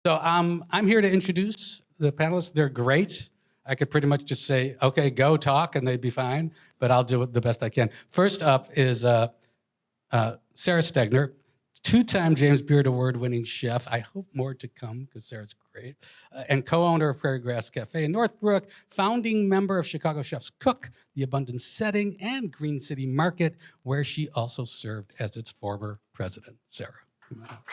So I'm here to introduce the panelists. They're great. I could pretty much just say, okay, go talk, and they'd be fine, but I'll do it the best I can. First up is Sarah Stegner, two-time James Beard Award-winning chef. I hope more to come, because Sarah's great. And co-owner of Prairie Grass Cafe in Northbrook, founding member of Chicago Chefs Cook, The Abundant Setting, and Green City Market, where she also served as its former president. Sarah, come on up.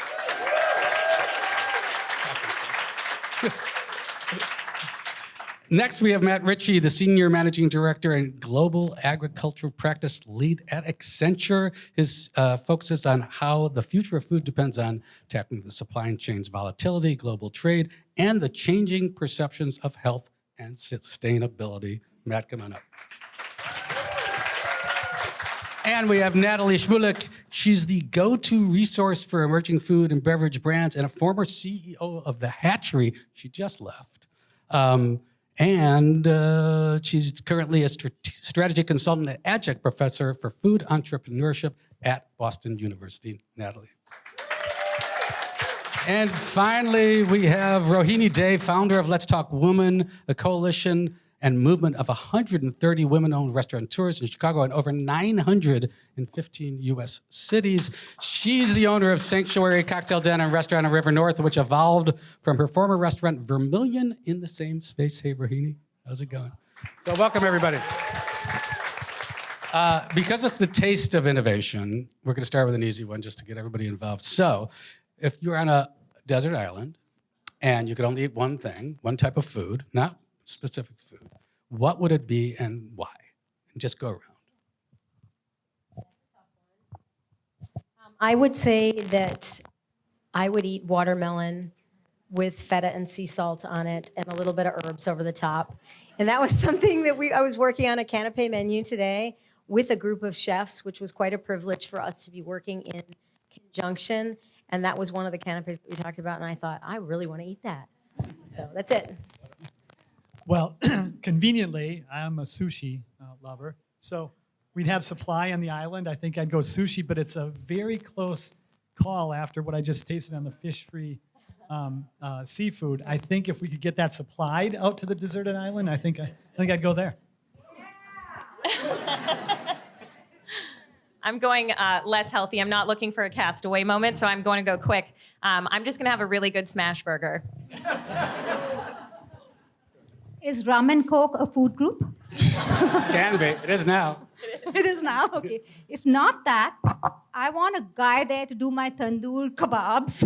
Next, we have Matt Ritchie, the Senior Managing Director and Global Agricultural Practice Lead at Accenture. His focus is on how the future of food depends on tackling the supply chain's volatility, global trade, and the changing perceptions of health and sustainability. Matt, come on up. And we have Natalie Shmulek. She's the go-to resource for emerging food and beverage brands and a former CEO of The Hatchery. She just left. She's currently a strategy consultant and adjunct professor for food entrepreneurship at Boston University. Natalie. And finally, we have Rohini Dey, founder of Let's Talk Women, a coalition and movement of 130 women-owned restaurateurs in Chicago and over 915 U.S. cities. She's the owner of Sanctuary Cocktail Den and Restaurant on River North, which evolved from her former restaurant, Vermilion, in the same space. Hey, Rohini, how's it going? So welcome, everybody. Because it's the taste of innovation, we're gonna start with an easy one just to get everybody involved. So if you're on a desert island and you could only eat one thing, one type of food, not specific food, what would it be and why? And just go around. I would say that I would eat watermelon with feta and sea salt on it and a little bit of herbs over the top. And that was something that I was working on a canapé menu today with a group of chefs, which was quite a privilege for us to be working in conjunction. And that was one of the canapés that we talked about. And I thought, I really want to eat that. So that's it. Well, conveniently, I'm a sushi lover, so we'd have supply on the island. I think I'd go sushi, but it's a very close call after what I just tasted on the fish-free seafood. I think if we could get that supplied out to the deserted island, I think I'd go there. I'm going less healthy. I'm not looking for a castaway moment, so I'm going to go quick. I'm just going to have a really good smash burger. Is Ramen Coke a food group? Can be. It is now. It is now? Okay. If not that, I want a guy there to do my tandoor kebabs.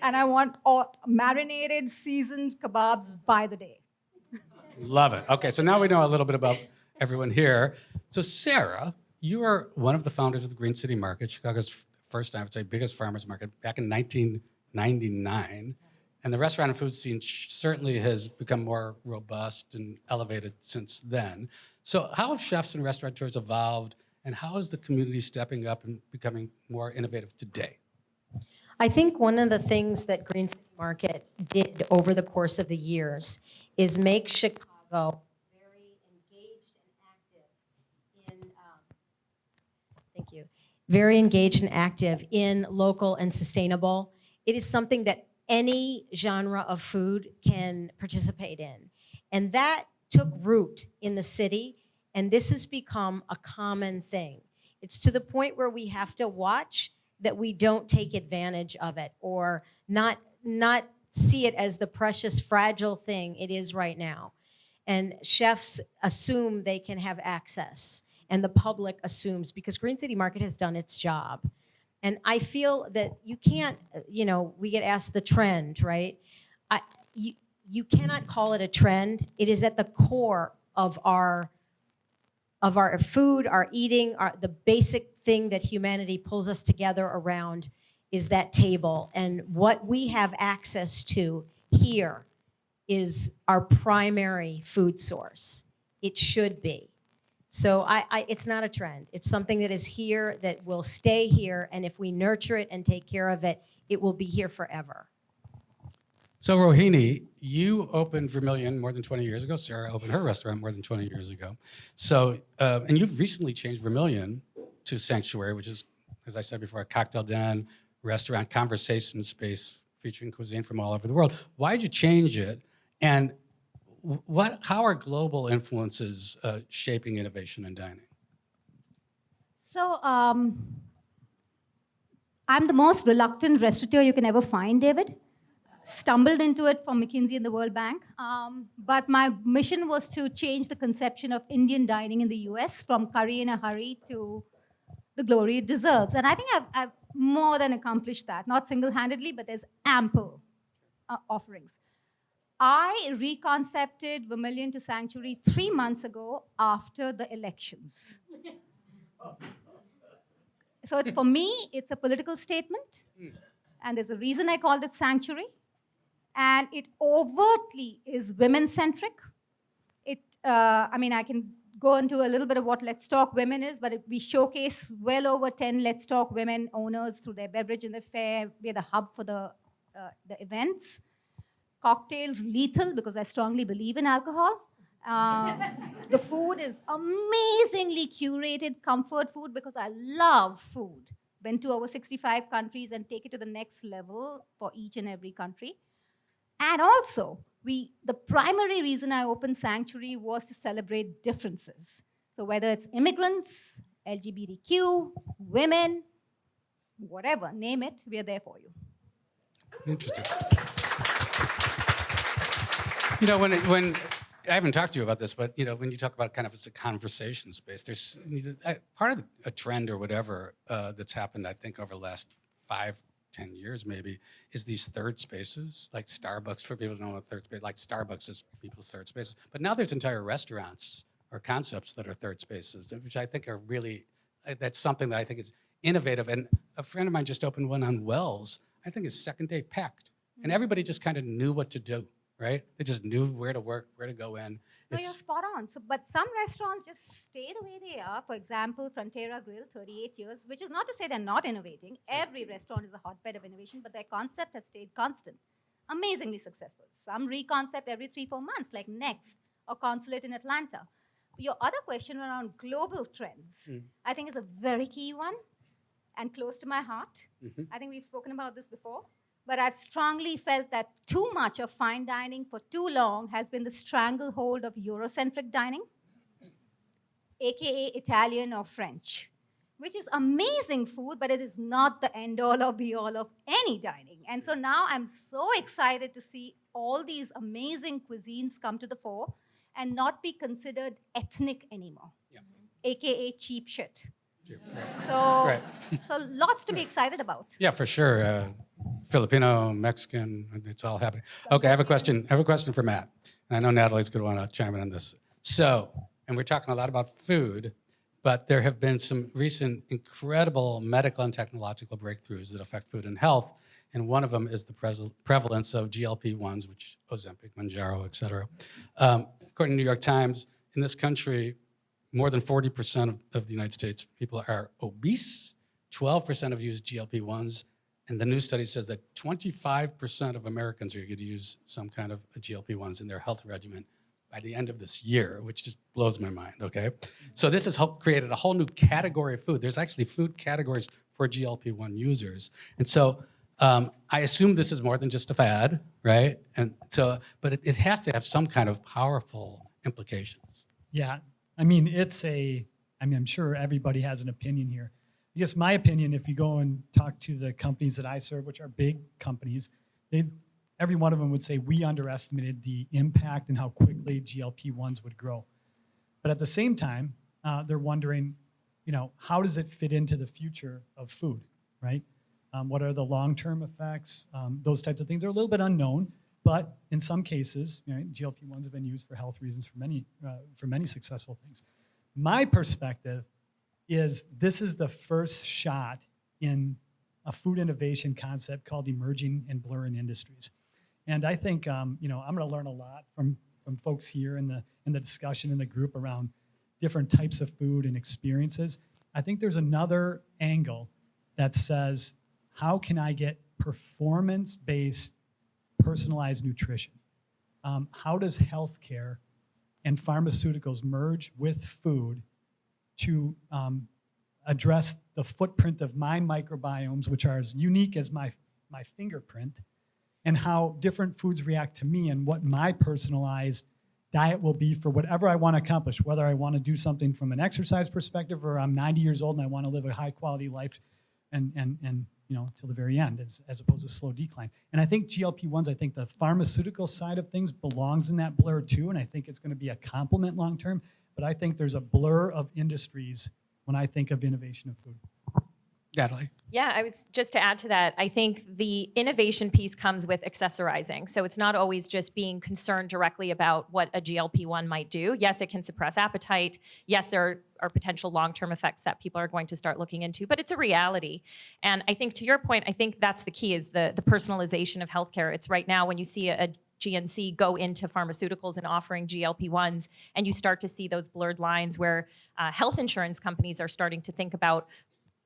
And I want all marinated, seasoned kebabs by the day. Love it. Okay, so now we know a little bit about everyone here. So Sarah, you are one of the founders of the Green City Market, Chicago's first, I would say, biggest farmers market back in 1999. And the restaurant and food scene certainly has become more robust and elevated since then. So how have chefs and restaurateurs evolved, and how is the community stepping up and becoming more innovative today? I think one of the things that Green City Market did over the course of the years is make Chicago very engaged and active in, very engaged and active in local and sustainable. It is something that any genre of food can participate in. And that took root in the city, and this has become a common thing. It's to the point where we have to watch that we don't take advantage of it or not see it as the precious, fragile thing it is right now. And chefs assume they can have access, and the public assumes, because Green City Market has done its job. And I feel that you can't, we get asked the trend, right? You cannot call it a trend. It is at the core of our food, our eating, the basic thing that humanity pulls us together around is that table. And what we have access to here is our primary food source. It should be. So it's not a trend. It's something that is here, that will stay here, and if we nurture it and take care of it, it will be here forever. So Rohini, you opened Vermilion more than 20 years ago. Sarah opened her restaurant more than 20 years ago. So, and you've recently changed Vermilion to Sanctuary, which is, as I said before, a cocktail den, restaurant, conversation space featuring cuisine from all over the world. Why'd you change it? And how are global influences shaping innovation in dining? So I'm the most reluctant restaurateur you can ever find, David. Stumbled into it from McKinsey and the World Bank. But my mission was to change the conception of Indian dining in the US from curry in a hurry to the glory it deserves. And I think I've more than accomplished that, not single-handedly, but there's ample offerings. I reconcepted Vermilion to Sanctuary 3 months ago after the elections. So for me, it's a political statement, and there's a reason I called it Sanctuary, and it overtly is women-centric. I can go into a little bit of what Let's Talk Women is, but we showcase well over 10 Let's Talk Women owners through their beverage and their fair. We're the hub for the events. Cocktails lethal, because I strongly believe in alcohol. The food is amazingly curated comfort food, because I love food. Been to over 65 countries and take it to the next level for each and every country. And also, the primary reason I opened Sanctuary was to celebrate differences. So whether it's immigrants, LGBTQ, women, whatever, name it, we're there for you. Interesting. You know, when I haven't talked to you about this, but when you talk about kind of as a conversation space, there's part of a trend or whatever that's happened, I think, over the last 5-10 years maybe, is these third spaces, like Starbucks. For people who don't know what third space, like Starbucks is people's third spaces. But now there's entire restaurants or concepts that are third spaces, which I think are really, that's something that I think is innovative. And a friend of mine just opened one on Wells, I think is second day packed. And everybody just kind of knew what to do, right? They just knew where to work, where to go in. No, you're spot on. So, but some restaurants just stay the way they are. For example, Frontera Grill, 38 years, which is not to say they're not innovating. Every restaurant is a hotbed of innovation, but their concept has stayed constant. Amazingly successful. Some reconcept every 3-4 months, like Next or Consulate in Atlanta. Your other question around global trends, I think is a very key one and close to my heart. I think we've spoken about this before. But I've strongly felt that too much of fine dining for too long has been the stranglehold of Eurocentric dining, AKA Italian or French, which is amazing food, but it is not the end-all or be-all of any dining. And so now I'm so excited to see all these amazing cuisines come to the fore and not be considered ethnic anymore, AKA cheap shit. So, so lots to be excited about. Yeah, for sure. Filipino, Mexican, it's all happening. Okay, I have a question for Matt. And I know Natalie's going to want to chime in on this. So, and we're talking a lot about food, but there have been some recent incredible medical and technological breakthroughs that affect food and health. And one of them is the prevalence of GLP-1s, which Ozempic, Mounjaro, et cetera. According to New York Times, in this country, more than 40% of the United States people are obese. 12% have used GLP-1s. And the new study says that 25% of Americans are going to use some kind of a GLP-1s in their health regimen by the end of this year, which just blows my mind, okay? So this has created a whole new category of food. There's actually food categories for GLP-1 users. And so I assume this is more than just a fad, right? And so, but it has to have some kind of powerful implications. Yeah, I'm sure everybody has an opinion here. I guess my opinion, if you go and talk to the companies that I serve, which are big companies, every one of them would say we underestimated the impact and how quickly GLP-1s would grow. But at the same time, they're wondering, how does it fit into the future of food, right? What are the long-term effects? Those types of things are a little bit unknown, but in some cases, GLP-1s have been used for health reasons for many successful things. My perspective is this is the first shot in a food innovation concept called emerging and blurring industries. And I think, I'm going to learn a lot from folks here in the discussion in the group around different types of food and experiences. I think there's another angle that says, how can I get performance-based personalized nutrition? How does healthcare and pharmaceuticals merge with food to address the footprint of my microbiomes, which are as unique as my fingerprint, and how different foods react to me and what my personalized diet will be for whatever I want to accomplish, whether I want to do something from an exercise perspective or I'm 90 years old and I want to live a high quality life and till the very end as opposed to slow decline. And I think GLP-1s, I think the pharmaceutical side of things belongs in that blur too, and I think it's going to be a complement long term, but I think there's a blur of industries when I think of innovation of food. Natalie? Yeah, I was just to add to that, I think the innovation piece comes with accessorizing. So it's not always just being concerned directly about what a GLP-1 might do. Yes, it can suppress appetite. Yes, there are potential long-term effects that people are going to start looking into, but it's a reality. And I think to your point, I think that's the key is the personalization of healthcare. It's right now when you see a GNC go into pharmaceuticals and offering GLP-1s, and you start to see those blurred lines where health insurance companies are starting to think about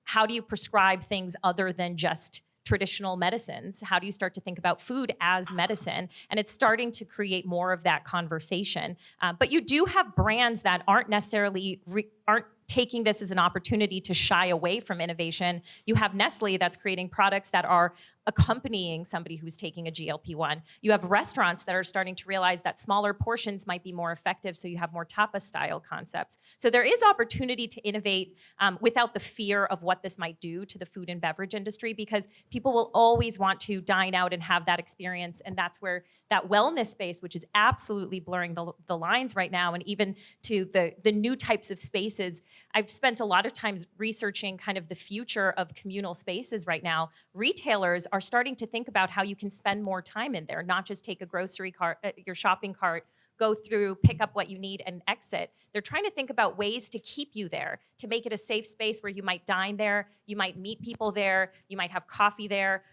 how do you prescribe things other than just traditional medicines? How do you start to think about food as medicine? And it's starting to create more of that conversation. But you do have brands that aren't necessarily aren't taking this as an opportunity to shy away from innovation. You have Nestle that's creating products that are accompanying somebody who's taking a GLP-1. You have restaurants that are starting to realize that smaller portions might be more effective, so you have more tapas-style concepts. So there is opportunity to innovate without the fear of what this might do to the food and beverage industry, because people will always want to dine out and have that experience, and that's where that wellness space, which is absolutely blurring the lines right now, and even to the new types of spaces. I've spent a lot of times researching kind of the future of communal spaces right now. Retailers are starting to think about how you can spend more time in there, not just take a grocery cart, your shopping cart, go through, pick up what you need, and exit. They're trying to think about ways to keep you there, to make it a safe space where you might dine there, you might meet people there, you might have coffee there.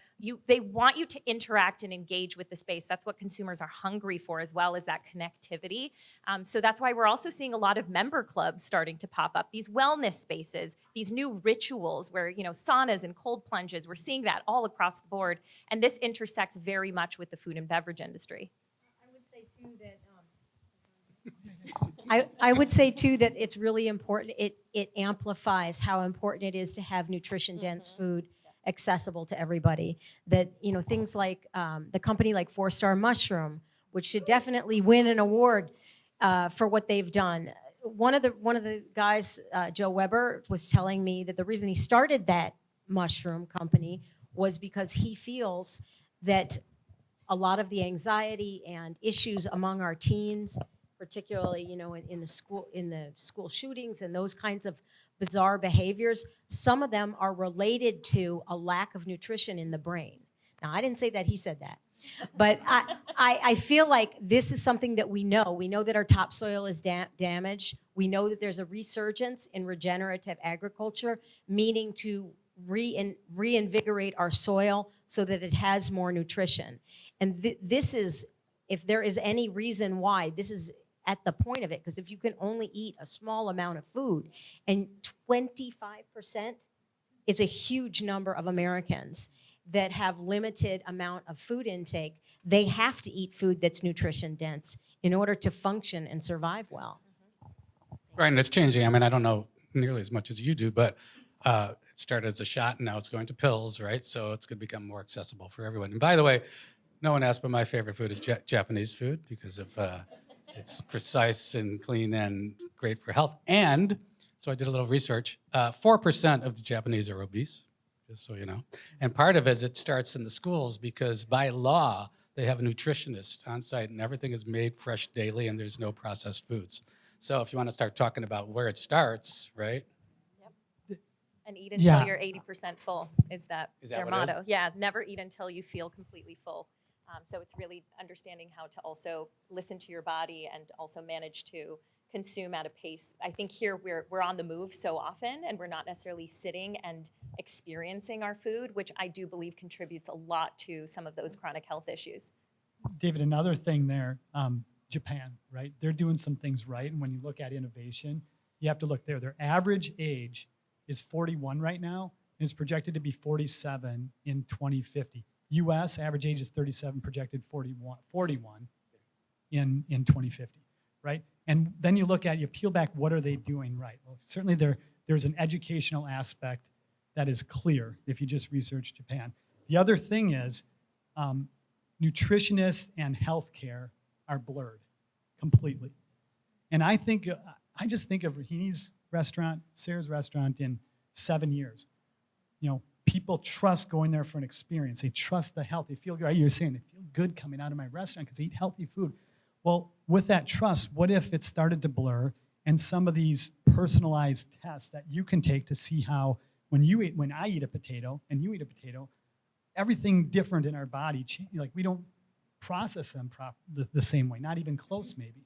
They want you to interact and engage with the space. That's what consumers are hungry for, as well as that connectivity. So that's why we're also seeing a lot of member clubs starting to pop up, these wellness spaces, these new rituals where, saunas and cold plunges. We're seeing that all across the board. And this intersects very much with the food and beverage industry. I would say too that it's really important. It amplifies how important it is to have nutrition dense food accessible to everybody. That things like the company like 4-Star Mushroom, which should definitely win an award for what they've done. One of the guys, Joe Weber, was telling me that the reason he started that mushroom company was because he feels that a lot of the anxiety and issues among our teens, particularly in the school shootings and those kinds of bizarre behaviors, some of them are related to a lack of nutrition in the brain. Now, I didn't say that, he said that. But I feel like this is something that we know. We know that our topsoil is damaged. We know that there's a resurgence in regenerative agriculture, meaning to reinvigorate our soil so that it has more nutrition. And this is, if there is any reason why, this is at the point of it, because if you can only eat a small amount of food, and 25% is a huge number of Americans that have limited amount of food intake, they have to eat food that's nutrition dense in order to function and survive well. Right, and it's changing. I mean, I don't know nearly as much as you do, but it started as a shot, and now it's going to pills, right? So it's going to become more accessible for everyone. And by the way, no one asked, but my favorite food is Japanese food because of it's precise and clean and great for health. And so I did a little research. 4% of the Japanese are obese, just so you know. And part of it starts in the schools because by law, they have a nutritionist on site and everything is made fresh daily and there's no processed foods. So if you want to start talking about where it starts, right? And eat until you're 80% full is their what it motto. Yeah, never eat until you feel completely full. So it's really understanding how to also listen to your body and also manage to consume at a pace. I think here we're on the move so often and we're not necessarily sitting and experiencing our food, which I do believe contributes a lot to some of those chronic health issues. David, another thing there, Japan, right? They're doing some things right. And when you look at innovation, you have to look there. Their average age is 41 right now, and it's projected to be 47 in 2050. U.S. average age is 37, projected 41 in 2050, right? And then you peel back, what are they doing right? Well, certainly there's an educational aspect that is clear if you just research Japan. The other thing is nutritionists and healthcare are blurred completely. And I just think of Rahini's restaurant, Sarah's restaurant in 7 years. You know, people trust going there for an experience. They trust the health. They feel good. You're saying they feel good coming out of my restaurant because they eat healthy food. Well, with that trust, what if it started to blur and some of these personalized tests that you can take to see how when I eat a potato and you eat a potato, everything different in our body, like we don't process them the same way, not even close maybe.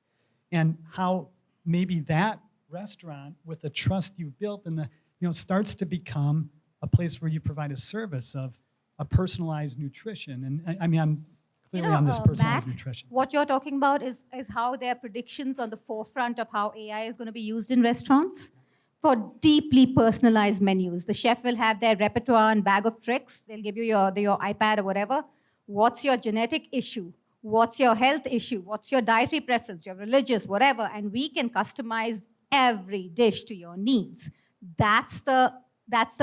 And how maybe that restaurant with the trust you've built and starts to become a place where you provide a service of a personalized nutrition. And I mean, I'm clearly on this personalized Matt, nutrition. what you're talking about is how there are predictions on the forefront of how AI is going to be used in restaurants for deeply personalized menus. The chef will have their repertoire and bag of tricks. They'll give you your iPad or whatever. What's your genetic issue? What's your health issue? What's your dietary preference? Your religious, whatever. And we can customize every dish to your needs. That's the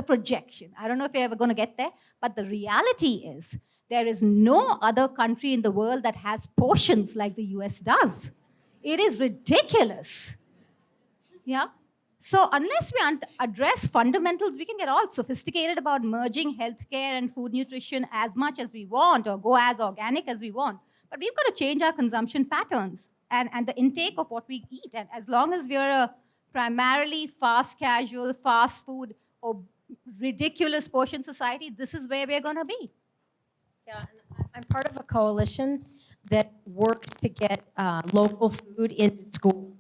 projection. I don't know if you're ever going to get there, but the reality is there is no other country in the world that has portions like the US does. It is ridiculous. Yeah? So unless we address fundamentals, we can get all sophisticated about merging healthcare and food nutrition as much as we want or go as organic as we want. But we've got to change our consumption patterns and the intake of what we eat. And as long as we're a primarily fast casual, fast food, or ridiculous portion society, this is where we're going to be. Yeah, and I'm part of a coalition that works to get local food into schools.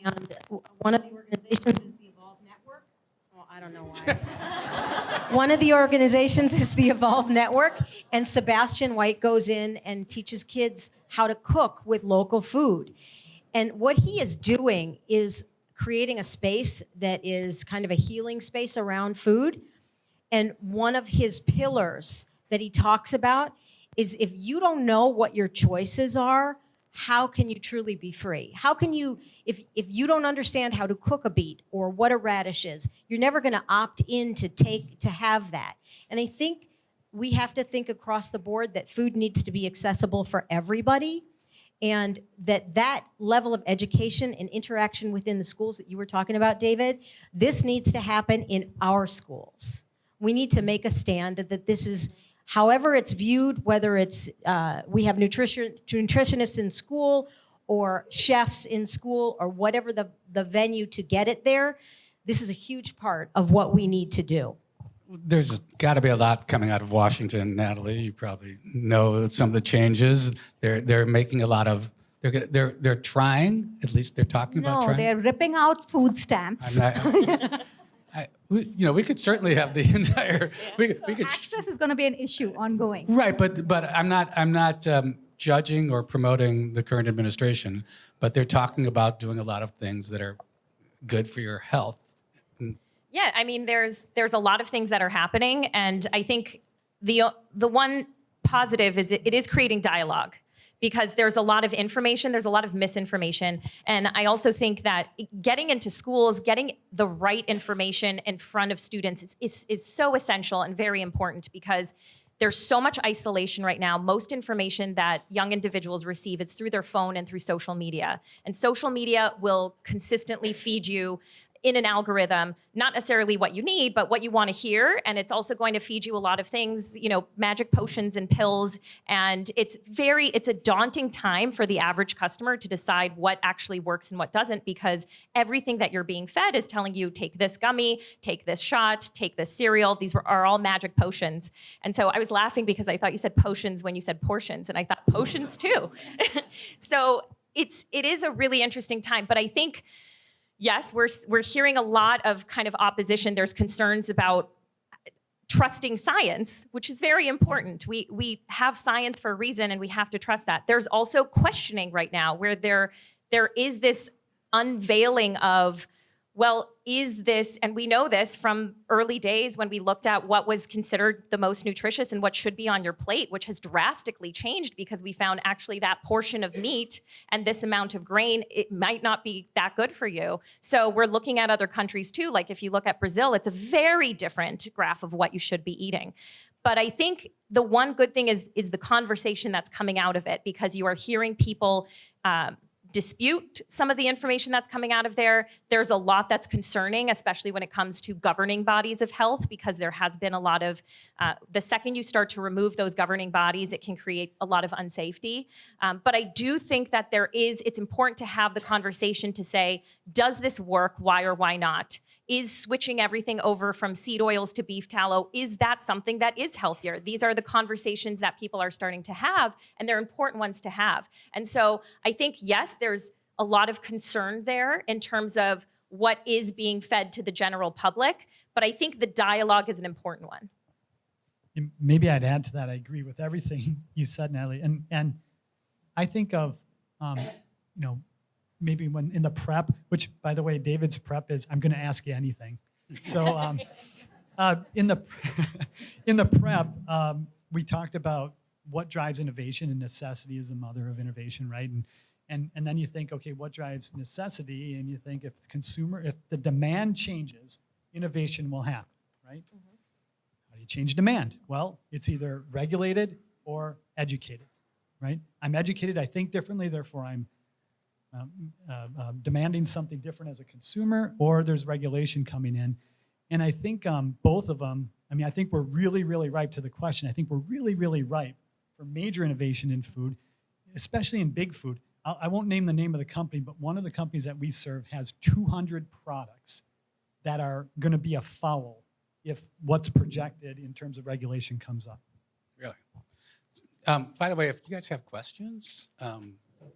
And one of the organizations is the Evolve Network. Well, I don't know why. One of the organizations is the Evolve Network, and Sebastian White goes in and teaches kids how to cook with local food. And what he is doing is creating a space that is kind of a healing space around food. And one of his pillars that he talks about is if you don't know what your choices are, how can you truly be free? How can you, if you don't understand how to cook a beet or what a radish is, you're never going to opt in to have that. And I think we have to think across the board that food needs to be accessible for everybody, and that level of education and interaction within the schools that you were talking about, David, this needs to happen in our schools. We need to make a stand that this is, however it's viewed, whether it's we have nutritionists in school or chefs in school or whatever the venue to get it there, this is a huge part of what we need to do. There's got to be a lot coming out of Washington, Natalie. You probably know some of the changes. They're making a lot of. They're trying. At least they're talking about No, trying. they're ripping out food stamps. We could certainly have the entire. We could. Access is going to be an issue ongoing. Right, but I'm not judging or promoting the current administration. But they're talking about doing a lot of things that are good for your health. Yeah, I mean, there's a lot of things that are happening, and I think the one positive is it is creating dialogue, because there's a lot of information, there's a lot of misinformation, and I also think that getting into schools, getting the right information in front of students is so essential and very important, because there's so much isolation right now. Most information that young individuals receive is through their phone and through social media, and social media will consistently feed you in an algorithm, not necessarily what you need, but what you want to hear. And it's also going to feed you a lot of things, magic potions and pills. And it's a daunting time for the average customer to decide what actually works and what doesn't, because everything that you're being fed is telling you, take this gummy, take this shot, take this cereal. These are all magic potions. And so I was laughing because I thought you said potions when you said portions, and I thought potions too. So it is a really interesting time, but I think, yes, we're hearing a lot of kind of opposition. There's concerns about trusting science, which is very important. We have science for a reason, and we have to trust that. There's also questioning right now where there is this unveiling of, well, is this, and we know this from early days when we looked at what was considered the most nutritious and what should be on your plate, which has drastically changed because we found actually that portion of meat and this amount of grain, it might not be that good for you. So we're looking at other countries too. Like if you look at Brazil, it's a very different graph of what you should be eating. But I think the one good thing is the conversation that's coming out of it, because you are hearing people dispute some of the information that's coming out of there. There's a lot that's concerning, especially when it comes to governing bodies of health, because there has been a lot of, the second you start to remove those governing bodies, it can create a lot of unsafety. But I do think that it's important to have the conversation to say, does this work? Why or why not? Is switching everything over from seed oils to beef tallow, is that something that is healthier? These are the conversations that people are starting to have, and they're important ones to have. And so I think, yes, there's a lot of concern there in terms of what is being fed to the general public, but I think the dialogue is an important one. Maybe I'd add to that. I agree with everything you said, Natalie. And I think of, maybe when in the prep, which by the way, David's prep is, I'm going to ask you anything. So in the prep, we talked about what drives innovation, and necessity is the mother of innovation, right? And then you think, okay, what drives necessity? And you think if the demand changes, innovation will happen, right? Mm-hmm. How do you change demand? Well, it's either regulated or educated, right? I'm educated, I think differently, therefore I'm demanding something different as a consumer, or there's regulation coming in. And I think both of them, I think we're really, really ripe to the question. I think we're really, really ripe for major innovation in food, especially in big food. I won't name the name of the company, but one of the companies that we serve has 200 products that are going to be afoul if what's projected in terms of regulation comes up. Really? By the way, if you guys have questions,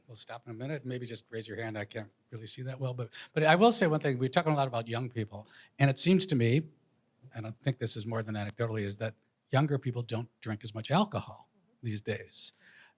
we'll stop in a minute. Maybe just raise your hand. I can't really see that well. But I will say one thing. We're talking a lot about young people. And it seems to me, and I think this is more than anecdotally, is that younger people don't drink as much alcohol these days.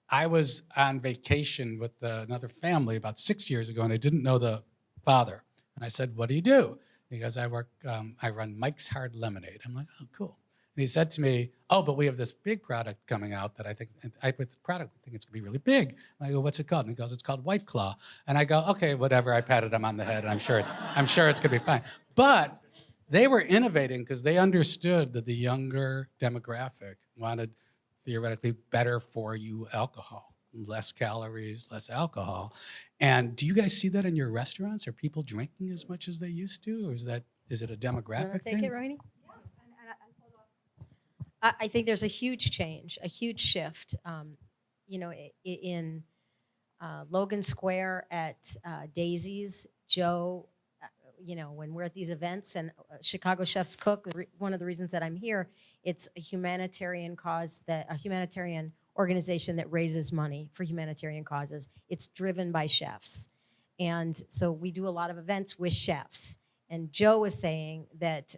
I was on vacation with another family about 6 years ago, and I didn't know the father. And I said, "What do you do?" He goes, I run Mike's Hard Lemonade. I'm like, "Oh, cool." And he said to me, "Oh, but we have this big product coming out that I think with the product, I think it's gonna be really big." And I go, "What's it called?" And he goes, "It's called White Claw." And I go, "Okay, whatever." I patted him on the head, and I'm sure it's gonna be fine. But they were innovating because they understood that the younger demographic wanted theoretically better for you alcohol, less calories, less alcohol. And do you guys see that in your restaurants? Are people drinking as much as they used to, or is it a demographic Take thing? it, Rainey? I think there's a huge change, a huge shift. In Logan Square at Daisy's, Joe, when we're at these events and Chicago Chefs Cook, one of the reasons that I'm here, it's a humanitarian cause, a humanitarian organization that raises money for humanitarian causes. It's driven by chefs. And so we do a lot of events with chefs. And Joe was saying that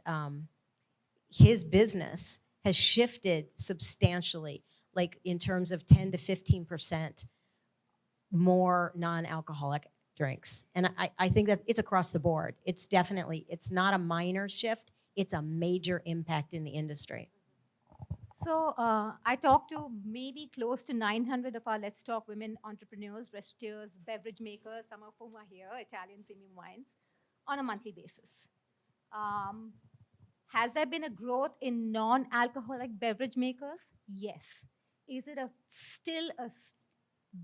his business has shifted substantially, like in terms of 10 to 15% more non-alcoholic drinks. And I think that it's across the board. It's not a minor shift, it's a major impact in the industry. So I talked to maybe close to 900 of our Let's Talk women entrepreneurs, restaurateurs, beverage makers, some of whom are here, Italian premium wines, on a monthly basis. Has there been a growth in non-alcoholic beverage makers? Yes. Is it still a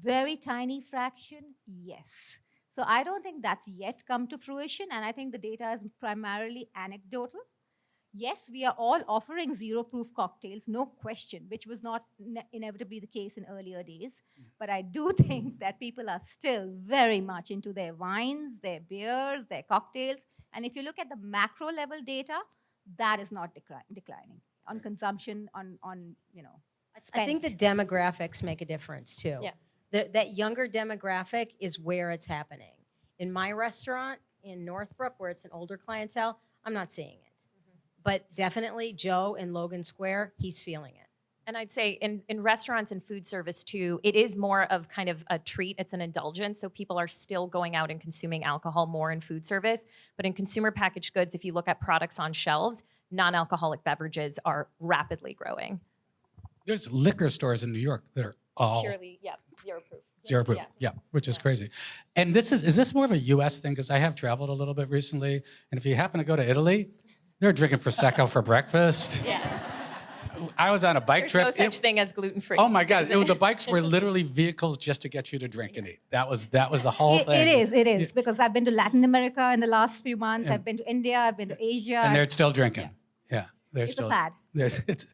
very tiny fraction? Yes. So I don't think that's yet come to fruition, and I think the data is primarily anecdotal. Yes, we are all offering zero-proof cocktails, no question, which was not inevitably the case in earlier days. But I do think that people are still very much into their wines, their beers, their cocktails. And if you look at the macro level data, that is not declining on consumption, on spend. I think the demographics make a difference too. Yeah. That younger demographic is where it's happening. In my restaurant in Northbrook, where it's an older clientele, I'm not seeing it. But definitely Joe in Logan Square, he's feeling it. And I'd say in restaurants and food service too, it is more of kind of a treat. It's an indulgence. So people are still going out and consuming alcohol more in food service. But in consumer packaged goods, if you look at products on shelves, non-alcoholic beverages are rapidly growing. There's liquor stores in New York that are all Purely, zero proof. zero proof. Yeah, which is crazy. And is this more of a U.S. thing? Because I have traveled a little bit recently, and if you happen to go to Italy, they're drinking Prosecco for breakfast. Yes. I was on a bike There's trip. no such thing as gluten-free. Oh my God! The bikes were literally vehicles just to get you to drink and eat. That was the whole thing. It is, because I've been to Latin America in the last few months. I've been to India, I've been to Asia. And they're still drinking. Yeah, they're It's a still. fad. It's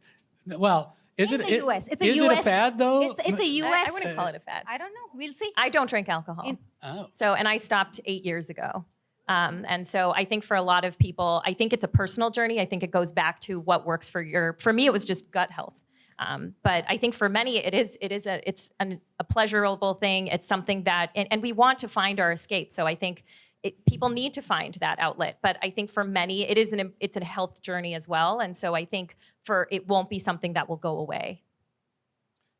well, is In it? the US. It's a is US it a fad though? It's a US. I wouldn't call it a fad. I don't know. We'll see. I don't drink alcohol. Oh. So, and I stopped 8 years ago. And so I think for a lot of people, I think it's a personal journey. I think it goes back to what works for me, it was just gut health. But I think for many, it's a pleasurable thing. It's something that, and we want to find our escape. So I think people need to find that outlet. But I think for many, it's a health journey as well. And so I think it won't be something that will go away.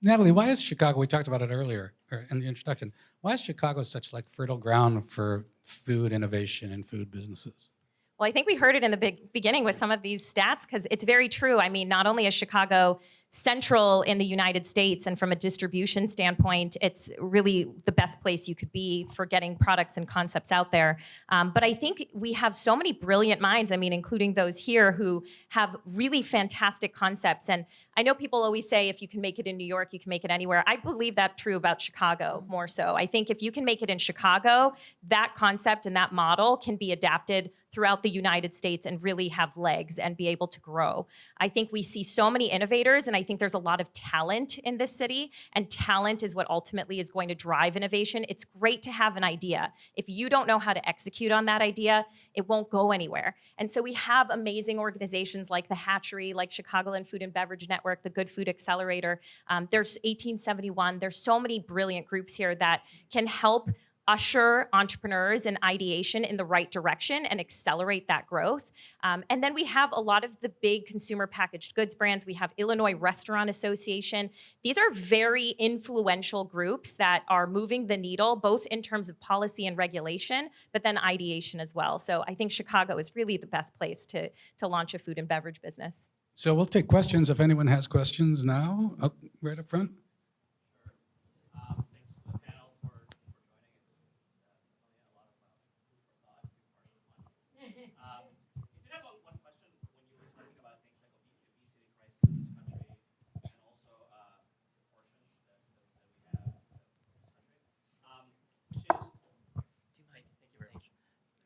Natalie, why is Chicago? We talked about it earlier or in the introduction. Why is Chicago such like fertile ground for food innovation and food businesses? Well, I think we heard it in the beginning with some of these stats because it's very true. I mean, not only is Chicago central in the United States and from a distribution standpoint, it's really the best place you could be for getting products and concepts out there. But I think we have so many brilliant minds, I mean, including those here who have really fantastic concepts. And I know people always say if you can make it in New York, you can make it anywhere. I believe that's true about Chicago more so. I think if you can make it in Chicago, that concept and that model can be adapted throughout the United States and really have legs and be able to grow. I think we see so many innovators, and I think there's a lot of talent in this city, and talent is what ultimately is going to drive innovation. It's great to have an idea. If you don't know how to execute on that idea, it won't go anywhere. And so we have amazing organizations like the Hatchery, like Chicagoland Food and Beverage Network, the Good Food Accelerator. There's 1871. There's so many brilliant groups here that can help usher entrepreneurs and ideation in the right direction and accelerate that growth. And then we have a lot of the big consumer packaged goods brands. We have Illinois Restaurant Association. These are very influential groups that are moving the needle, both in terms of policy and regulation, but then ideation as well. So I think Chicago is really the best place to launch a food and beverage business. So we'll take questions if anyone has questions now. Oh, right up front.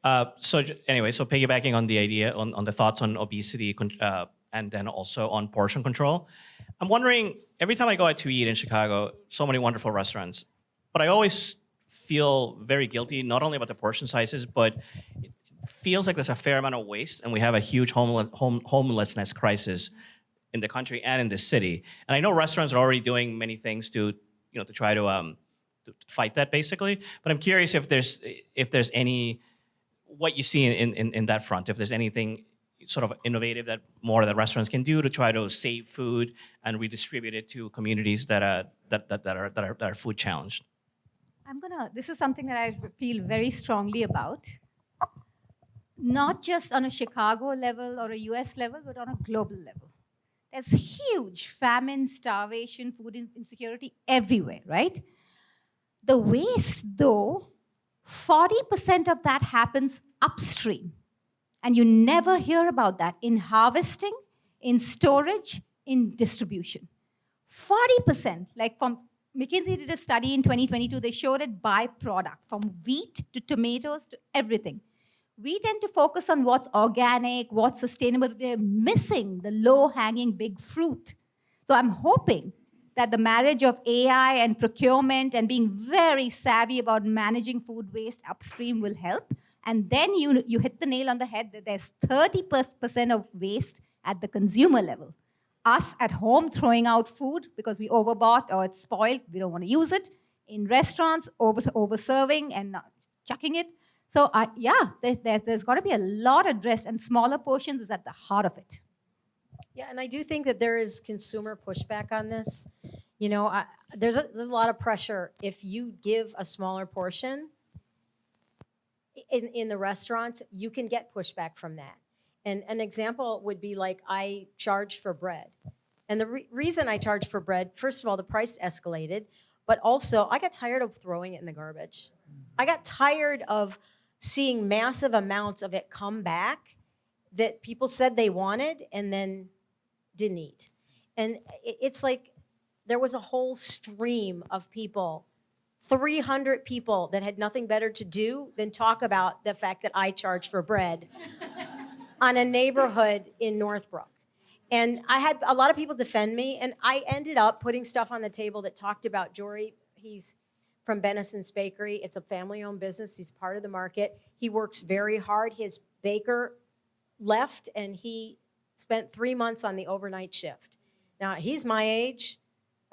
So piggybacking on the idea, on the thoughts on obesity and then also on portion control, I'm wondering, every time I go out to eat in Chicago, so many wonderful restaurants, but I always feel very guilty, not only about the portion sizes, but it feels like there's a fair amount of waste, and we have a huge homelessness crisis in the country and in the city. And I know restaurants are already doing many things to try to fight that, basically. But I'm curious if there's any, what you see in that front, if there's anything sort of innovative that restaurants can do to try to save food and redistribute it to communities that are food challenged. This is something that I feel very strongly about. Not just on a Chicago level or a US level, but on a global level. There's huge famine, starvation, food insecurity everywhere, right? The waste, though, 40% of that happens upstream. And you never hear about that in harvesting, in storage, in distribution. 40%, like from McKinsey did a study in 2022, they showed it by product, from wheat to tomatoes to everything. We tend to focus on what's organic, what's sustainable. We're missing the low-hanging big fruit. So I'm hoping that the marriage of AI and procurement and being very savvy about managing food waste upstream will help. And then you hit the nail on the head that there's 30% of waste at the consumer level. Us at home throwing out food because we overbought or it's spoiled, we don't want to use it. In restaurants, over-serving and not chucking it. So there's got to be a lot addressed, and smaller portions is at the heart of it. Yeah, and I do think that there is consumer pushback on this. There's a lot of pressure. If you give a smaller portion in the restaurants, you can get pushback from that. And an example would be like I charge for bread. And the reason I charge for bread, first of all, the price escalated, but also I got tired of throwing it in the garbage. I got tired of seeing massive amounts of it come back that people said they wanted and then didn't eat. And it's like there was a whole stream of people, 300 people that had nothing better to do than talk about the fact that I charge for bread on a neighborhood in Northbrook. And I had a lot of people defend me, and I ended up putting stuff on the table that talked about Jory. He's from Benison's Bakery. It's a family-owned business. He's part of the market. He works very hard. His baker left, and he spent 3 months on the overnight shift. Now, he's my age.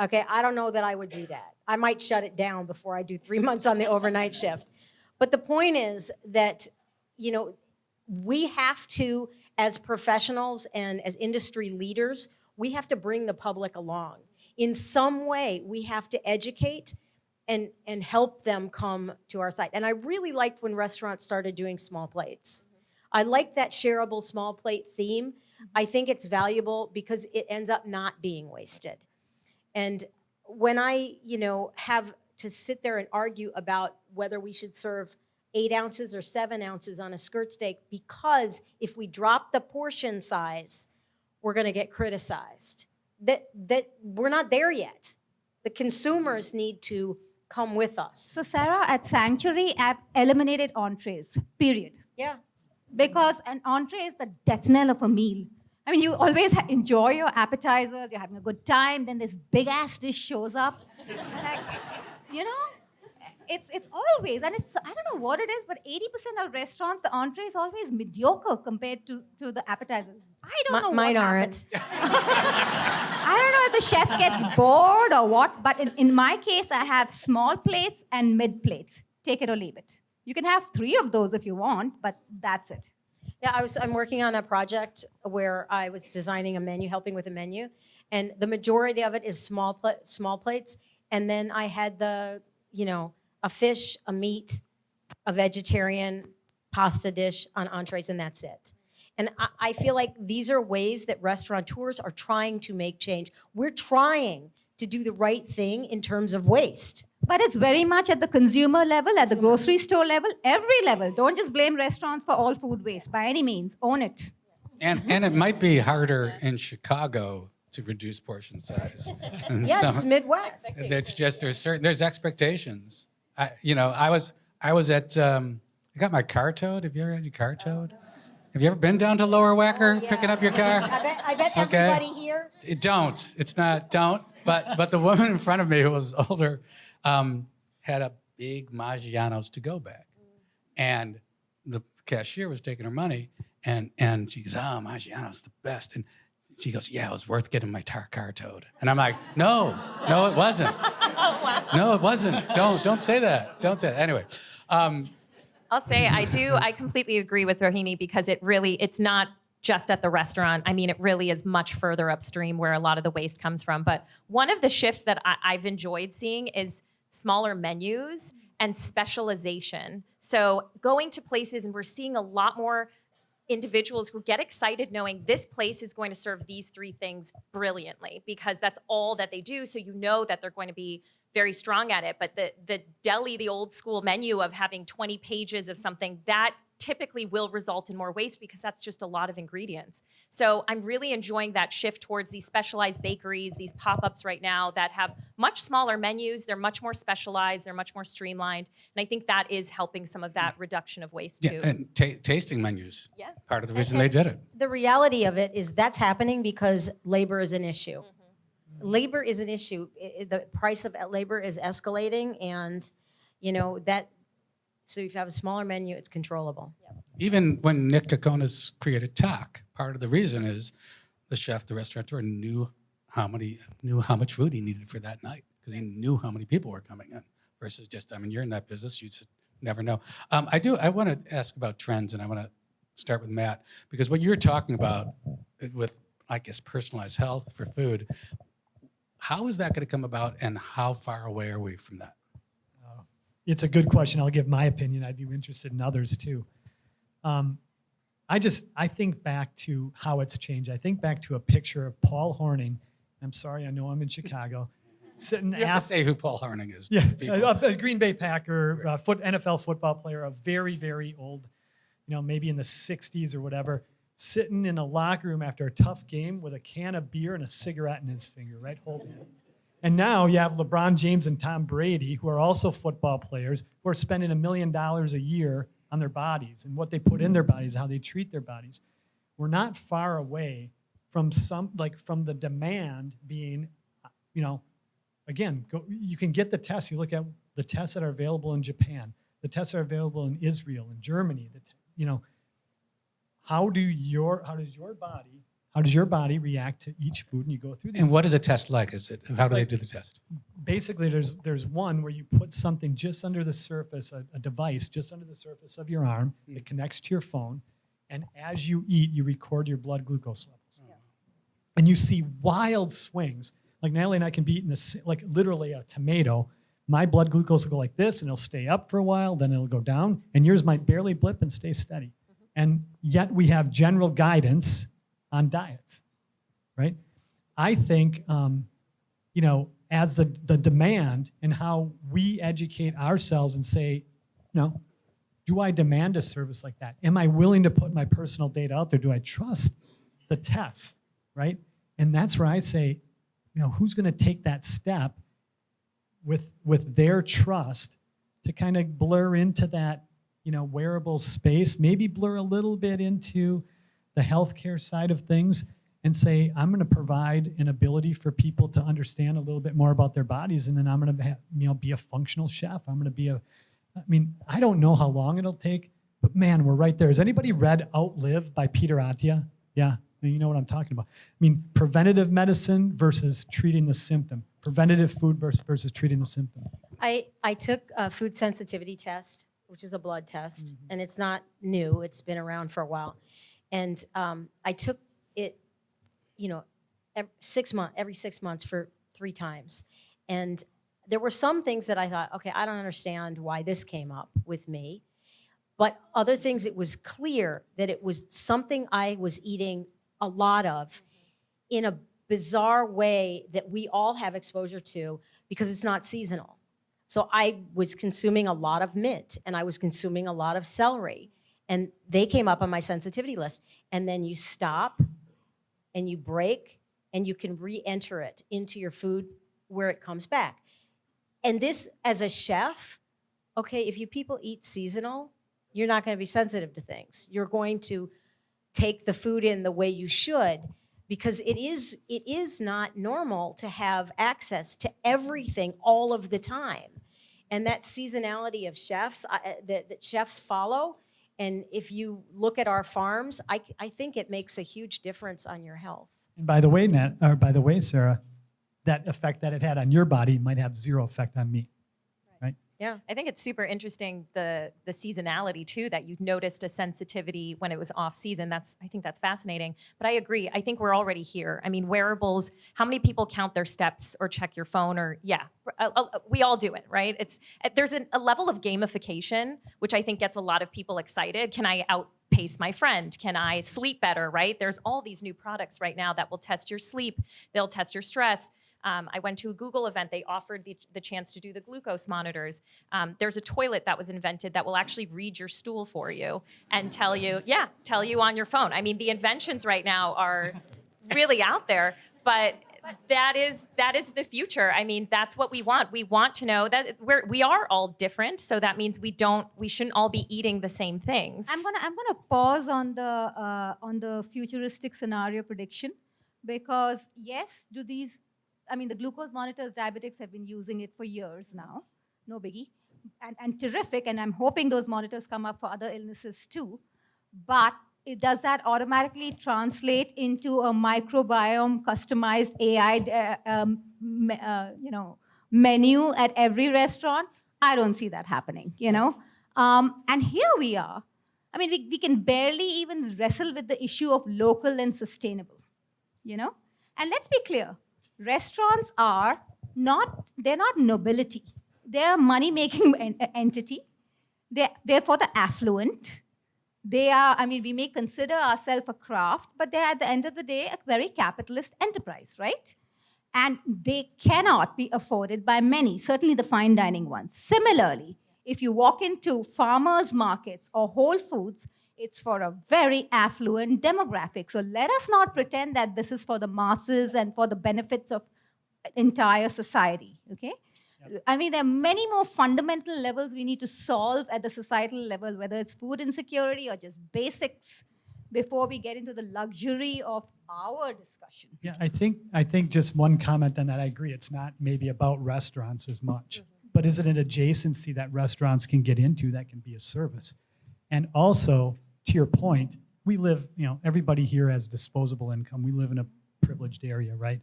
Okay, I don't know that I would do that. I might shut it down before I do 3 months on the overnight shift. But the point is that, you know, we have to, as professionals and as industry leaders, we have to bring the public along. In some way, we have to educate and help them come to our site. And I really liked when restaurants started doing small plates. I like that shareable small plate theme. I think it's valuable because it ends up not being wasted. And when I, you know, have to sit there and argue about whether we should serve 8 ounces or 7 ounces on a skirt steak, because if we drop the portion size, we're going to get criticized. That we're not there yet. The consumers need to come with us. So Sarah, at Sanctuary, I've eliminated entrees, period. Yeah. Because an entree is the death knell of a meal. I mean, you always enjoy your appetizers, you're having a good time, then this big-ass dish shows up. Like, you know, it's always, and it's, I don't know what it is, but 80% of restaurants, the entree is always mediocre compared to the appetizers. I don't know Mine what aren't. I don't know if the chef gets bored or what, but in my case, I have small plates and mid plates. Take it or leave it. You can have 3 of those if you want, but that's it. Yeah, I'm working on a project where I was designing a menu, helping with a menu, and the majority of it is small plates, and then I had a fish, a meat, a vegetarian pasta dish on entrees, and that's it. And I feel like these are ways that restaurateurs are trying to make change. We're trying to do the right thing in terms of waste. But it's very much at the consumer level, at the grocery store level, every level. Don't just blame restaurants for all food waste by any means. Own it. And it might be harder in Chicago to reduce portion size. And Yes, Midwest. It's just there's expectations. I was at I got my car towed. Have you ever had your car towed? Have you ever been down to Lower Wacker picking up your car? I bet Okay. everybody here. Don't. It's not. Don't. But the woman in front of me who was older had a big Maggiano's to-go bag, and the cashier was taking her money, and she goes, "Oh, Maggiano's the best," and she goes, "Yeah, it was worth getting my car towed." And I'm like, "No, it wasn't. No, it wasn't. Don't say that. Don't say that." Anyway. I'll say I completely agree with Rohini because it's not just at the restaurant. I mean, it really is much further upstream where a lot of the waste comes from. But one of the shifts that I've enjoyed seeing is smaller menus and specialization. So going to places, and we're seeing a lot more individuals who get excited knowing this place is going to serve these 3 things brilliantly because that's all that they do. So you know that they're going to be very strong at it. But the deli, the old school menu of having 20 pages of something, that typically will result in more waste because that's just a lot of ingredients. So I'm really enjoying that shift towards these specialized bakeries, these pop-ups right now that have much smaller menus. They're much more specialized. They're much more streamlined. And I think that is helping some of that reduction of waste too. Yeah, and tasting menus. Yeah. Part of the reason they did it. The reality of it is that's happening because labor is an issue. Labor is an issue. The price of labor is escalating, and so if you have a smaller menu, it's controllable. Even when Nick Kokonas created TAC, part of the reason is the chef, the restaurateur, knew how much food he needed for that night because he knew how many people were coming in. Versus just, you're in that business, you just never know. I want to ask about trends, and I want to start with Matt because what you're talking about with, I guess, personalized health for food. How is that going to come about, and how far away are we from that? It's a good question. I'll give my opinion. I'd be interested in others too. I think back to how it's changed. I think back to a picture of Paul Hornung. I'm sorry, I know I'm in Chicago. Sitting You have to say who Paul Hornung is. Yeah, to people. a Green Bay Packer, NFL football player, a very, very old, maybe in the 60s or whatever, sitting in a locker room after a tough game with a can of beer and a cigarette in his finger, right, holding it. And now you have LeBron James and Tom Brady, who are also football players, who are spending $1 million a year on their bodies and what they put in their bodies, how they treat their bodies. We're not far away from from the demand being, again, you can get the tests. You look at the tests that are available in Japan, the tests that are available in Israel, in Germany. How does your body react to each food? And you go through these. And what is a test like? How do they like- do the test? Basically, there's one where you put something just under the surface, a device just under the surface of your arm. It connects to your phone, and as you eat, you record your blood glucose levels. And you see wild swings. Like Natalie and I can be eating like literally a tomato. My blood glucose will go like this, and it'll stay up for a while, then it'll go down, and yours might barely blip and stay steady. And yet we have general guidance on diets, right? I think, as the demand and how we educate ourselves and say, do I demand a service like that? Am I willing to put my personal data out there? Do I trust the test, right? And that's where I say, who's going to take that step with their trust to kind of blur into that, wearable space, maybe blur a little bit into the healthcare side of things and say, I'm going to provide an ability for people to understand a little bit more about their bodies, and then I'm going to be a functional chef. I'm going to be I don't know how long it'll take, but man, we're right there. Has anybody read Outlive by Peter Attia? Yeah, you know what I'm talking about. Preventative medicine versus treating the symptom. Preventative food versus treating the symptom. I took a food sensitivity test, which is a blood test, and it's not new. It's been around for a while. And I took it, every 6 months for 3 times. And there were some things that I thought, okay, I don't understand why this came up with me. But other things, it was clear that it was something I was eating a lot of in a bizarre way that we all have exposure to because it's not seasonal. So I was consuming a lot of mint and I was consuming a lot of celery. And they came up on my sensitivity list. And then you stop and you break and you can re-enter it into your food where it comes back. And this, as a chef, okay, if you people eat seasonal, you're not going to be sensitive to things. You're going to take the food in the way you should, because it is not normal to have access to everything all of the time. And that seasonality of chefs, that chefs follow, and if you look at our farms, I think it makes a huge difference on your health. And by the way, Sarah, that effect that it had on your body might have 0 effect on me, right? Yeah. I think it's super interesting, the seasonality too, that you noticed a sensitivity when it was off season. I think that's fascinating. But I agree. I think we're already here. Wearables, how many people count their steps or check your phone we all do it, right? There's a level of gamification, which I think gets a lot of people excited. Can I outpace my friend? Can I sleep better, right? There's all these new products right now that will test your sleep. They'll test your stress. I went to a Google event. They offered the chance to do the glucose monitors. There's a toilet that was invented that will actually read your stool for you and tell you on your phone. The inventions right now are really out there, but that is the future. That's what we want. We want to know that we are all different. So that means we shouldn't all be eating the same things. I'm gonna pause on the futuristic scenario prediction, because yes, the glucose monitors, diabetics have been using it for years now, no biggie, and terrific, and I'm hoping those monitors come up for other illnesses too. But does that automatically translate into a microbiome customized AI, menu at every restaurant? I don't see that happening, And here we are. We can barely even wrestle with the issue of local and sustainable, And let's be clear. Restaurants they're not nobility. They're a money-making entity. They're for the affluent. They are, we may consider ourselves a craft, but they're at the end of the day a very capitalist enterprise, right? And they cannot be afforded by many, certainly the fine dining ones. Similarly, if you walk into farmers markets or Whole Foods, It's for a very affluent demographic. So let us not pretend that this is for the masses and for the benefits of entire society, okay? I mean, there are many more fundamental levels we need to solve at the societal level, whether it's food insecurity or just basics, before we get into the luxury of our discussion. Yeah, I think just one comment on that. I agree. It's not maybe about restaurants as much, but is it an adjacency that restaurants can get into that can be a service? And also, to your point, we live, everybody here has disposable income. We live in a privileged area, right?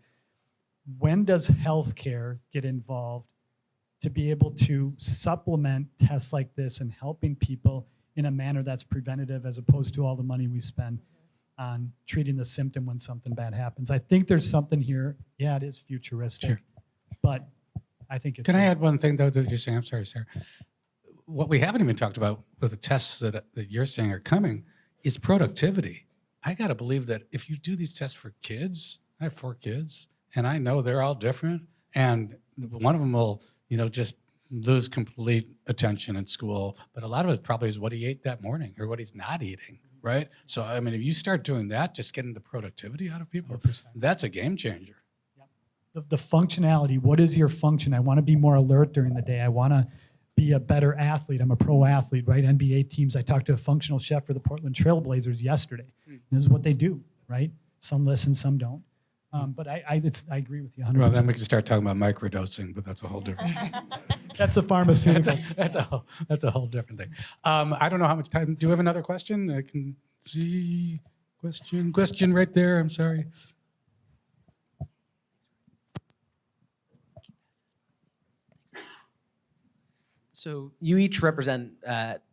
When does healthcare get involved to be able to supplement tests like this and helping people in a manner that's preventative as opposed to all the money we spend on treating the symptom when something bad happens? I think there's something here. Yeah, it is futuristic, Sure. but I think it's. Can I add one thing, though, that you're saying? I'm sorry, Sarah. What we haven't even talked about with the tests that you're saying are coming is productivity. I got to believe that if you do these tests for kids, I have 4 kids, and I know they're all different, and one of them will, just lose complete attention in school, but a lot of it probably is what he ate that morning or what he's not eating, right? So, I mean, if you start doing that, just getting the productivity out of people, 100%. that's a game changer. The functionality, what is your function? I want to be more alert during the day. I want to be a better athlete. I'm a pro athlete, right? NBA teams. I talked to a functional chef for the Portland Trailblazers yesterday. This is what they do, right? Some listen, some don't. But I agree with you 100%. Well, then we can start talking about microdosing, but that's a whole different. That's a pharmaceutical. That's a whole different thing. I don't know how much time. Do you have another question? I can see question right there. I'm sorry. So you each represent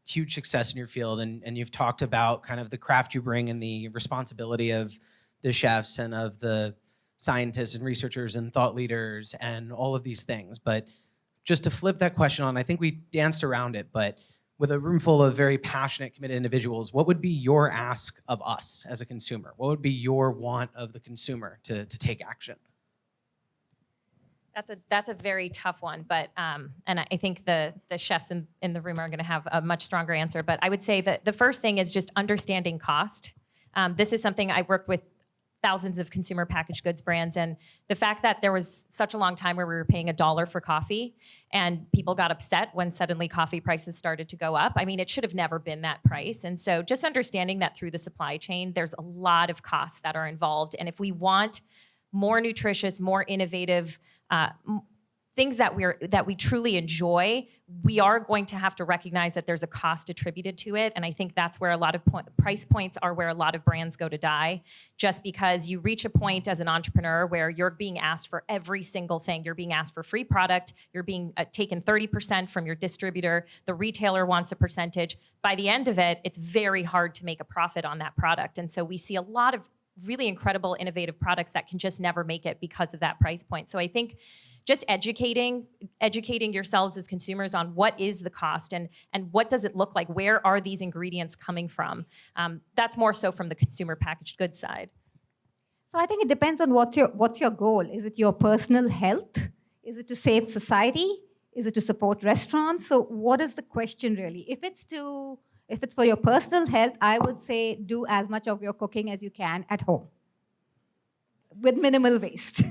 huge success in your field, and you've talked about kind of the craft you bring and the responsibility of the chefs and of the scientists and researchers and thought leaders and all of these things. But just to flip that question on, I think we danced around it, but with a room full of very passionate, committed individuals, what would be your ask of us as a consumer? What would be your want of the consumer to take action? That's a very tough one, but and I think the chefs in the room are going to have a much stronger answer. But I would say that the first thing is just understanding cost. This is something I worked with thousands of consumer packaged goods brands, and the fact that there was such a long time where we were paying $1 for coffee, and people got upset when suddenly coffee prices started to go up. I mean, it should have never been that price. And so just understanding that through the supply chain, there's a lot of costs that are involved. And if we want more nutritious, more innovative things that we truly enjoy, we are going to have to recognize that there's a cost attributed to it. And I think that's where a lot of price points are where a lot of brands go to die, just because you reach a point as an entrepreneur where you're being asked for every single thing. You're being asked for free product. You're being taken 30% from your distributor. The retailer wants a percentage. By the end of it, it's very hard to make a profit on that product. And so we see a lot of really incredible, innovative products that can just never make it because of that price point. So I think just educating yourselves as consumers on what is the cost and what does it look like? Where are these ingredients coming from? That's more so from the consumer packaged goods side. So I think it depends on what's your goal. Is it your personal health? Is it to save society? Is it to support restaurants? So what is the question really? If it's for your personal health, I would say do as much of your cooking as you can at home with minimal waste.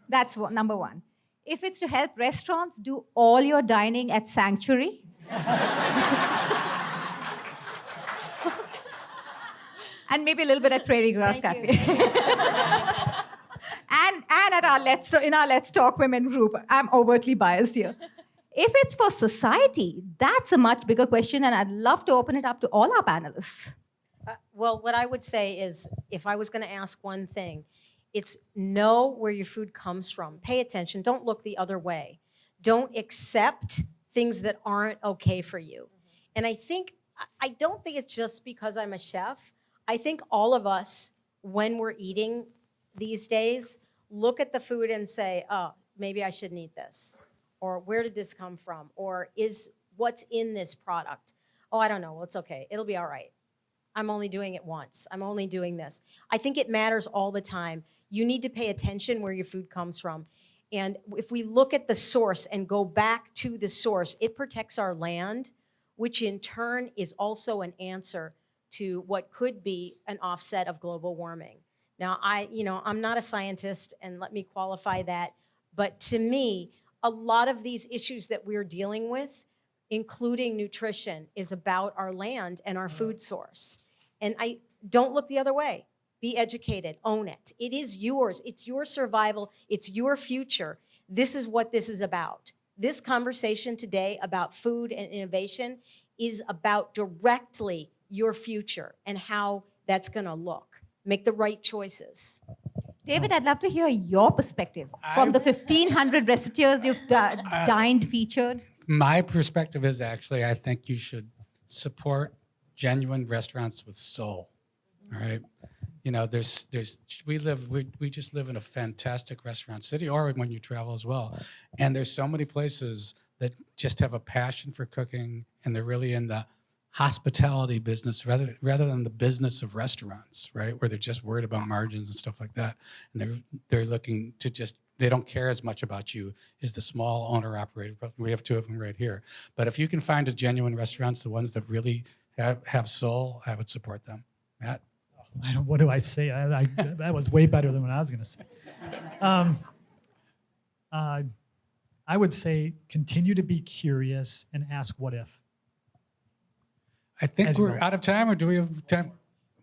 That's number one. If it's to help restaurants, do all your dining at Sanctuary. And maybe a little bit at Prairie Grass Cafe. and at our Let's Talk Women group. I'm overtly biased here. If it's for society, that's a much bigger question, and I'd love to open it up to all our panelists. Well, what I would say is, if I was going to ask one thing, it's know where your food comes from. Pay attention. Don't look the other way. Don't accept things that aren't okay for you. And I don't think it's just because I'm a chef. I think all of us, when we're eating these days, look at the food and say, oh, maybe I shouldn't eat this. Or where did this come from? Or what's in this product? Oh, I don't know. Well, it's okay. It'll be all right. I'm only doing it once. I'm only doing this. I think it matters all the time. You need to pay attention where your food comes from. And if we look at the source and go back to the source, it protects our land, which in turn is also an answer to what could be an offset of global warming. Now, I'm not a scientist, and let me qualify that, but to me, a lot of these issues that we're dealing with, including nutrition, is about our land and our food source. And I don't look the other way. Be educated, own it. It is yours. It's your survival. It's your future. This is what this is about. This conversation today about food and innovation is about directly your future and how that's going to look. Make the right choices. David, I'd love to hear your perspective from the 1,500 restaurateurs you've dined, featured. My perspective is actually, I think you should support genuine restaurants with soul. All right. You know, we just live in a fantastic restaurant city, or when you travel as well. And there's so many places that just have a passion for cooking, and they're really in the hospitality business rather than the business of restaurants, right? Where they're just worried about margins and stuff like that. And they're looking to they don't care as much about you as the small owner operator. We have two of them right here. But if you can find a genuine restaurants, the ones that really have soul, I would support them. Matt? What do I say? That was way better than what I was going to say. I would say continue to be curious and ask what if. I think As we're well. out of time, or do we have time?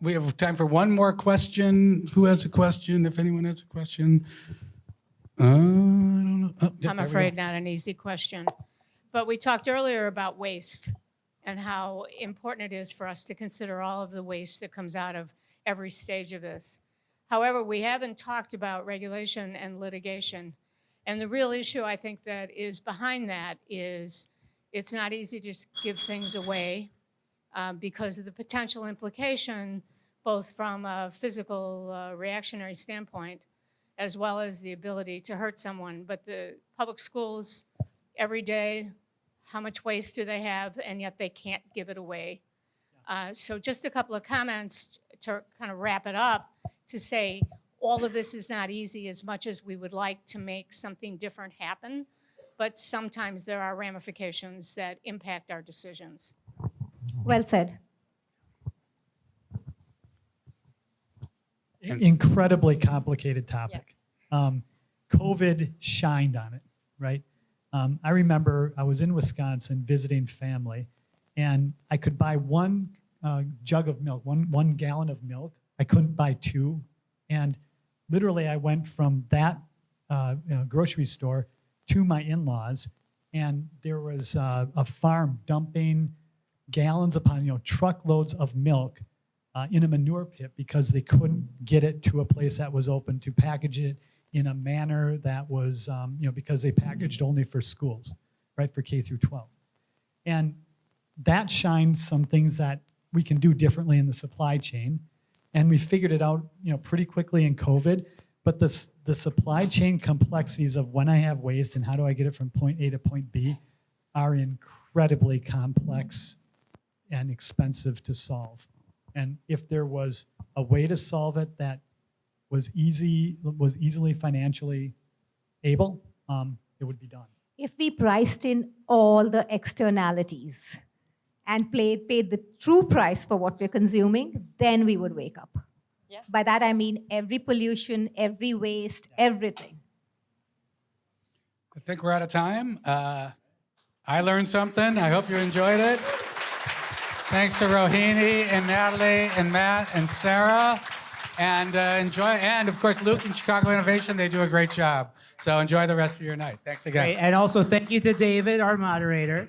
We have time for one more question. Who has a question? If anyone has a question. I don't know. Oh, I'm there we go. afraid not an easy question. But we talked earlier about waste and how important it is for us to consider all of the waste that comes out of every stage of this. However, we haven't talked about regulation and litigation. And the real issue I think that is behind that is it's not easy to just give things away because of the potential implication, both from a physical reactionary standpoint, as well as the ability to hurt someone. But the public schools, every day, how much waste do they have, and yet they can't give it away. So just a couple of comments to kind of wrap it up, to say all of this is not easy as much as we would like to make something different happen, but sometimes there are ramifications that impact our decisions. Well said. Incredibly complicated topic. COVID shined on it, right? I remember I was in Wisconsin visiting family, and I could buy one jug of milk, one gallon of milk. I couldn't buy two. And literally I went from that grocery store to my in-laws, and there was a farm dumping gallons upon truckloads of milk in a manure pit because they couldn't get it to a place that was open to package it in a manner that was, because they packaged only for schools, right, for K through 12. And that shined some things that we can do differently in the supply chain. And we figured it out, pretty quickly in COVID. But the supply chain complexities of when I have waste and how do I get it from point A to point B are incredibly complex and expensive to solve. And if there was a way to solve it that was easily financially able, it would be done. If we priced in all the externalities and paid the true price for what we're consuming, then we would wake up. Yeah. By that I mean every pollution, every waste, everything. I think we're out of time. I learned something. I hope you enjoyed it. Thanks to Rohini and Natalie and Matt and Sarah. And and of course, Luke and Chicago Innovation, they do a great job. So enjoy the rest of your night. Thanks again. Great. And also thank you to David, our moderator.